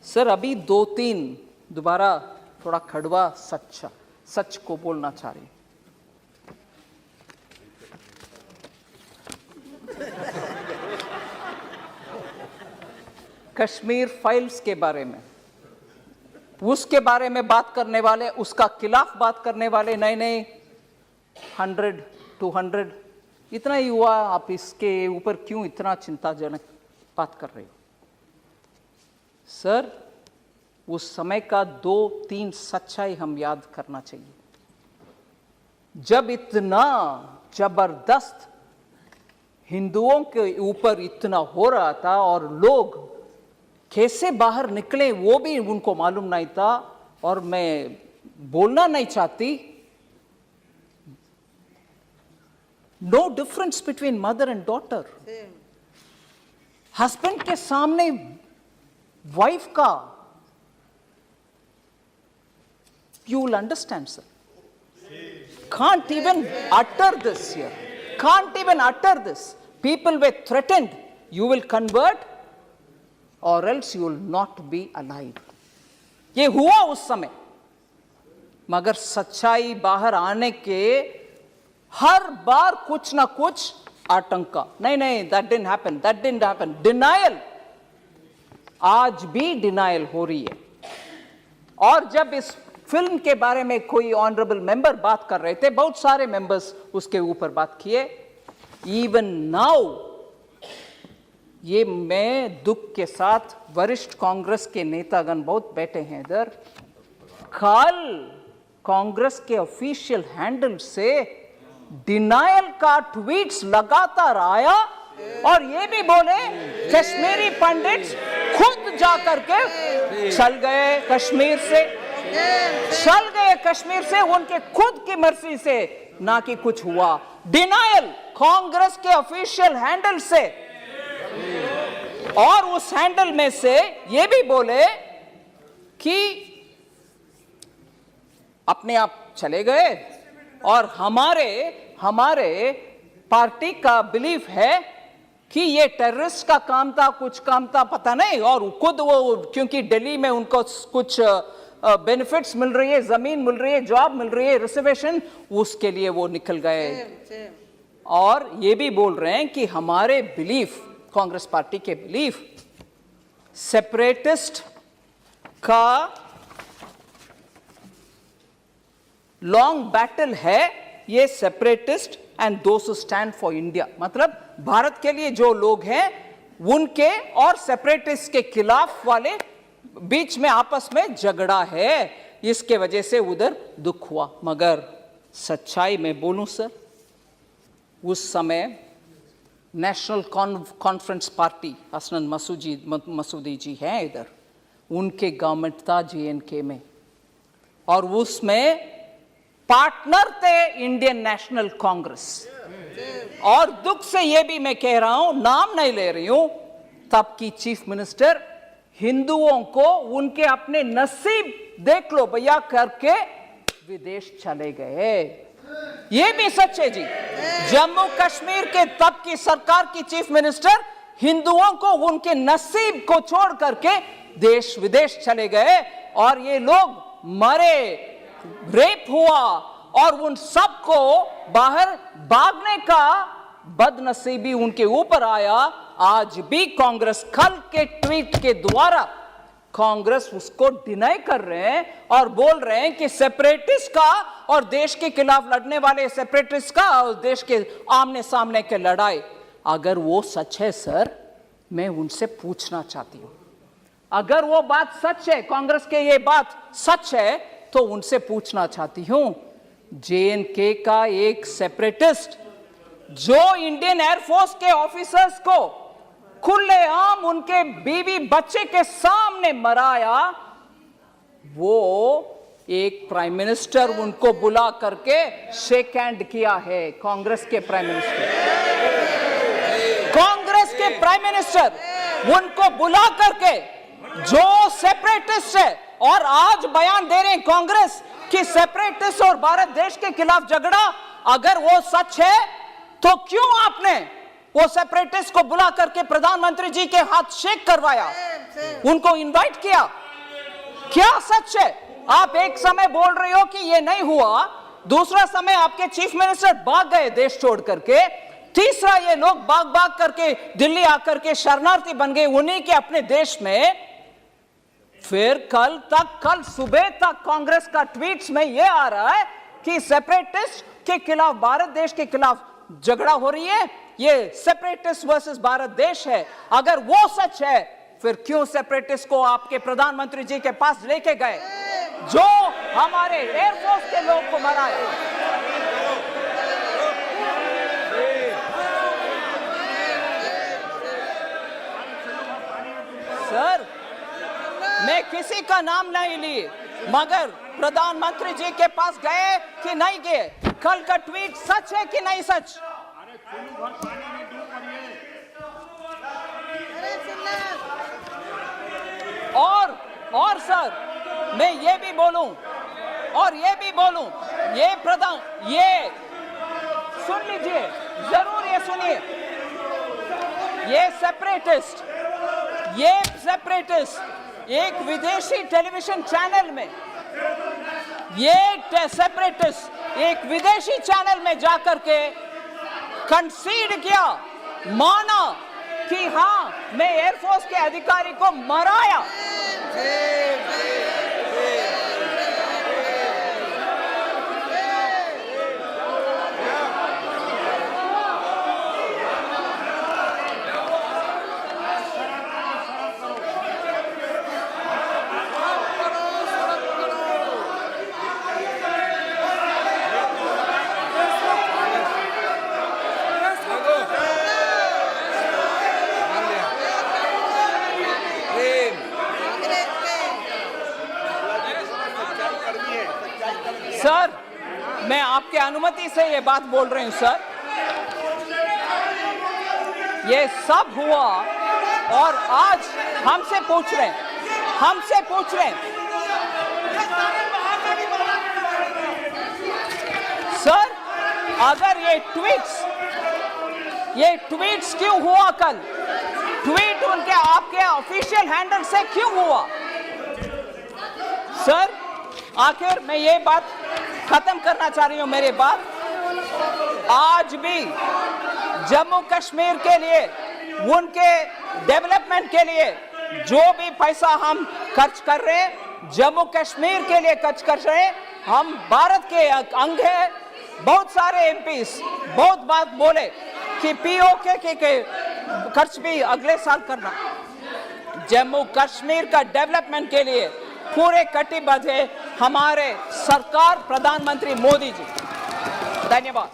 Sir अभी 2-3 दोबारा थोड़ा कड़वा सच को बोलना चाह रही। कश्मीर फाइल्स के बारे में, उसके बारे में बात करने वाले, उसका खिलाफ बात करने वाले नए 100-200 इतना ही हुआ, आप इसके ऊपर क्यों इतना चिंताजनक बात कर रहे हो? सर उस समय का 2-3 सच्चाई हम याद करना चाहिए। जब इतना जबरदस्त हिंदुओं के ऊपर इतना हो रहा था और लोग कैसे बाहर निकले वो भी उनको मालूम नहीं था, और मैं बोलना नहीं चाहती, no difference between mother and daughter. Husband के सामने वाइफ का, you will understand, sir. Can't even utter this here. Can't even utter this. People were threatened. You will convert or else you will not be alive. ये हुआ उस समय, मगर सच्चाई बाहर आने के हर बार कुछ ना कुछ आतंका, नहीं, that didn't happen. Denial, आज भी डिनायल हो रही है। और जब इस फिल्म के बारे में कोई ऑनरेबल मेंबर बात कर रहे थे, बहुत सारे मेंबर्स उसके ऊपर बात किए, इवन नाउ, ये मैं दुख के साथ, वरिष्ठ कांग्रेस के नेतागण बहुत बैठे हैं इधर, कल कांग्रेस के ऑफिशियल हैंडल से डिनायल का ट्वीट्स लगातार आया, और ये भी बोले कश्मीरी पंडित खुद जाकर के चल गए कश्मीर से, उनके खुद की मर्जी से, ना कि कुछ हुआ। डिनायल कांग्रेस के ऑफिशियल हैंडल से, और उस हैंडल में से ये भी बोले कि अपने आप चले गए, और हमारे पार्टी का बिलीफ है कि ये टेररिस्ट का काम था, कुछ काम था, पता नहीं, और खुद वो क्योंकि दिल्ली में उनको कुछ बेनिफिट्स मिल रही है, जमीन मिल रही है, जॉब मिल रही है, रिजर्वेशन, उसके लिए वो निकल गए। और ये भी बोल रहे हैं कि हमारे बिलीफ, कांग्रेस पार्टी के बिलीफ, सेपरेटिस्ट का लॉन्ग बैटल है, ये separatist and those who stand for India, मतलब भारत के लिए जो लोग हैं उनके और सेपरेटिस्ट के खिलाफ वाले बीच में आपस में झगड़ा है, इसके वजह से उधर दुख हुआ। मगर सच्चाई में बोलूं सर, उस समय national conference party, Hasnain Masoodi जी हैं इधर, उनके गवर्नमेंट था JNK में, और उसमें पार्टनर थे इंडियन नेशनल कांग्रेस। और दुख से ये भी मैं कह रहा हूं, नाम नहीं ले रही हूं, तब की चीफ मिनिस्टर हिंदुओं को उनके अपने नसीब देख लो भैया करके विदेश चले गए। ये भी सच है जी। जम्मू कश्मीर के तब की सरकार की चीफ मिनिस्टर हिंदुओं को उनके नसीब को छोड़ करके देश विदेश चले गए, और ये लोग मरे, रेप हुआ, और उन सबको बाहर भागने का बदनसीबी उनके ऊपर आया। आज भी कांग्रेस, कल के ट्वीट के द्वारा कांग्रेस उसको डिनाई कर रहे हैं और बोल रहे हैं कि सेपरेटिस्ट का और देश के खिलाफ लड़ने वाले सेपरेटिस्ट का और देश के आमने सामने के लड़ाई, अगर वो सच है सर, मैं उनसे पूछना चाहती हूं, अगर वो बात सच है, कांग्रेस के ये बात सच है, तो उनसे पूछना चाहती हूं, JNK का एक सेपरेटिस्ट जो इंडियन एयरफोर्स के ऑफिसर्स को खुलेआम उनके बीवी बच्चे के सामने मराया, वो एक प्राइम मिनिस्टर उनको बुला करके शेक हैंड किया है। कांग्रेस के प्राइम मिनिस्टर उनको बुला करके, जो सेपरेटिस्ट है, और आज बयान दे रहे हैं कांग्रेस कि सेपरेटिस्ट और भारत देश के खिलाफ झगड़ा, अगर वो सच है तो क्यों आपने वो सेपरेटिस्ट को बुला करके प्रधानमंत्री जी के हाथ शेक करवाया, उनको इनवाइट किया? क्या सच है? आप एक समय बोल रहे हो कि ये नहीं हुआ, दूसरा समय आपके चीफ मिनिस्टर भाग गए देश छोड़ करके, तीसरा ये लोग भाग करके दिल्ली आकर के शरणार्थी बन गए उन्हीं के अपने देश में। फिर कल सुबह तक कांग्रेस का ट्वीट्स में ये आ रहा है कि सेपरेटिस्ट के खिलाफ, भारत देश के खिलाफ झगड़ा हो रही है, ये सेपरेटिस्ट वर्सेस भारत देश है। अगर वो सच है, फिर क्यों सेपरेटिस्ट को आपके प्रधानमंत्री जी के पास लेके गए जो हमारे एयरफोर्स के लोग को मराए? सर, मैं किसी का नाम नहीं ली, मगर प्रधानमंत्री जी के पास गए कि नहीं गए? कल का ट्वीट सच है कि नहीं सच? और सर, मैं ये भी बोलूं, ये सुन लीजिए, जरूर ये सुनिए, ये सेपरेटिस्ट एक विदेशी टेलीविजन चैनल में, एक विदेशी चैनल में जाकर के कंसीड किया, माना कि हां, मैं एयरफोर्स के अधिकारी को मराया। सर, मैं आपके अनुमति से ये बात बोल रही हूं सर। ये सब हुआ और आज हमसे पूछ रहे हैं, सर, अगर ये ट्वीट्स क्यों हुआ? कल ट्वीट उनके आपके ऑफिशियल हैंडल से क्यों हुआ? सर, आखिर मैं ये बात खत्म करना चाह रही हूं, मेरी बात, आज भी जम्मू कश्मीर के लिए, उनके डेवलपमेंट के लिए जो भी पैसा हम खर्च कर रहे हैं, जम्मू कश्मीर के लिए खर्च कर रहे हैं। हम भारत के अंग है। बहुत सारे एमपीस बहुत बात बोले कि पीओके के खर्च भी अगले साल करना। जम्मू कश्मीर का डेवलपमेंट के लिए पूरे कटिबद्ध है हमारे सरकार, प्रधानमंत्री मोदी जी। धन्यवाद।